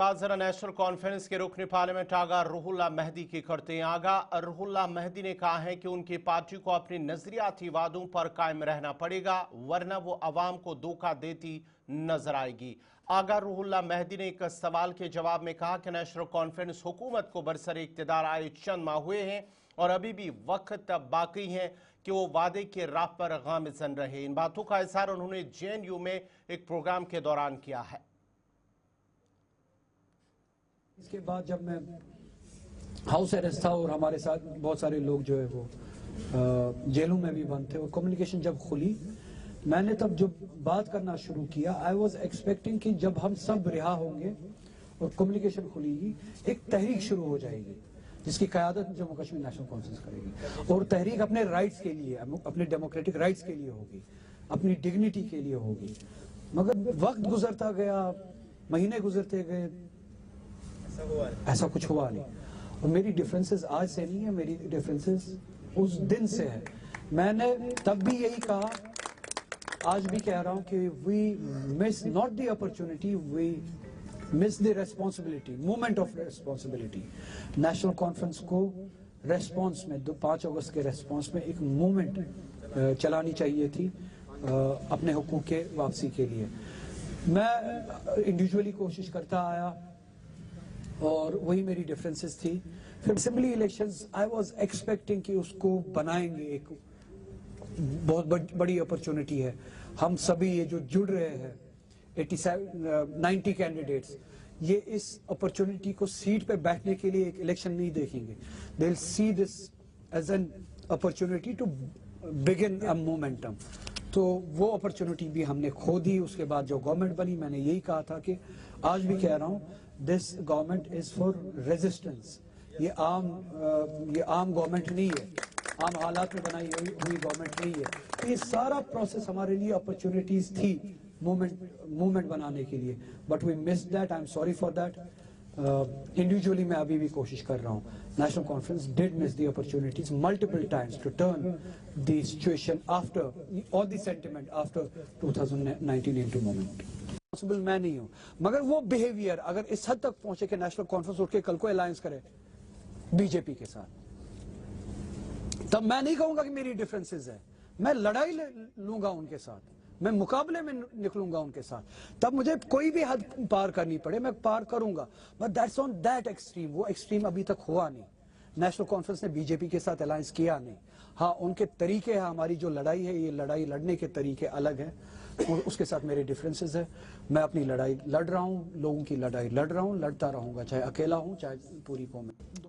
बात जरा national conference के रुकन पार्लियामेंट आगा रुहुल्लाह मेहदी की करते हैं। आगा रुहुल्लाह मेहदी ने कहा है कि उनकी पार्टी को अपने नजरियाती वादों पर कायम रहना पड़ेगा, वरना वो अवाम को धोखा देती नजर आएगी। आगा रुहुल्लाह मेहदी ने एक सवाल के जवाब में कहा कि नेशनल कॉन्फ्रेंस हुकूमत को बरसरे इक़्तिदार आए चंद माह हुए हैं और अभी भी वक्त बाकी है कि वो वादे के राह पर गामज़न रहे। इन बातों का इज़हार उन्होंने JNU में एक प्रोग्राम के दौरान किया है। इसके बाद जब मैं हाउस अरेस्ट था और हमारे साथ बहुत सारे लोग जो है वो जेलों में भी बंद थे और कम्युनिकेशन जब खुली, मैंने तब जो बात करना शुरू किया, आई वॉज एक्सपेक्टिंग कि जब हम सब रिहा होंगे और कम्युनिकेशन खुलेगी, एक तहरीक शुरू हो जाएगी जिसकी क़यादत जम्मू कश्मीर नेशनल कॉन्फ्रेंस करेगी। और तहरीक अपने राइट्स के लिए, अपने डेमोक्रेटिक राइट्स के लिए होगी, अपनी डिग्निटी के लिए होगी। मगर वक्त गुजरता गया, महीने गुजरते गए, ऐसा कुछ हुआ नहीं। और मेरी डिफरेंसेस आज से नहीं है, मेरी डिफरेंसेस उस दिन से है। मैंने तब भी यही कहा, आज भी कह रहा हूं कि we miss not the opportunity, we miss the responsibility, moment of responsibility. National conference को रेस्पॉन्स में 5 अगस्त के रेस्पॉन्स में एक मूवमेंट चलानी चाहिए थी अपने हुकूक के वापसी के लिए। मैं इंडिविजुअली कोशिश करता आया और वही मेरी डिफरेंसेस थी। फिर assembly elections I was expecting कि उसको बनाएंगे, एक बहुत बड़ी अपॉर्चुनिटी है। हम सभी ये जो जुड़ रहे हैं 90 कैंडिडेट्स, ये इस अपॉर्चुनिटी को सीट पे बैठने के लिए एक इलेक्शन नहीं देखेंगे। They will see this as an opportunity to begin a momentum. तो वो अपॉर्चुनिटी भी हमने खो दी। उसके बाद जो गवर्नमेंट बनी, मैंने यही कहा था कि आज भी कह रहा हूँ, this government is for resistance. ये आम गवर्नमेंट नहीं है, आम हालात में बनाई हुई गवर्नमेंट नहीं है। तो ये सारा प्रोसेस हमारे लिए अपॉर्चुनिटीज थी मूवमेंट बनाने के लिए, but we miss that. I am sorry for that. Individually मैं अभी भी कोशिश कर रहा हूँ। National conference did miss the opportunities multiple times to turn the situation after all the sentiment after 2019 into movement. Possible मैं नहीं हूं, मगर वो बिहेवियर अगर इस हद तक पहुंचे कि नेशनल कॉन्फ्रेंस उठ के कल को अलायंस करे बीजेपी के साथ, तब मैं नहीं कहूंगा कि मेरी डिफरेंसेस है। मैं लड़ाई लूंगा उनके साथ, मैं मुकाबले में निकलूंगा उनके साथ। तब मुझे कोई भी हद पार करनी पड़े मैं पार करूंगा, but that's on that extreme. वो एक्सट्रीम अभी तक हुआ नहीं। नेशनल कॉन्फ्रेंस ने बीजेपी के साथ अलायंस किया नहीं। हाँ, उनके तरीके हैं, हमारी जो लड़ाई है, ये लड़ाई लड़ने के तरीके अलग हैं, उसके साथ मेरे डिफरेंसेस है। मैं अपनी लड़ाई लड़ रहा हूँ, लोगों की लड़ाई लड़ रहा हूँ, लड़ता रहूंगा, चाहे अकेला हूँ चाहे पूरी कौम में।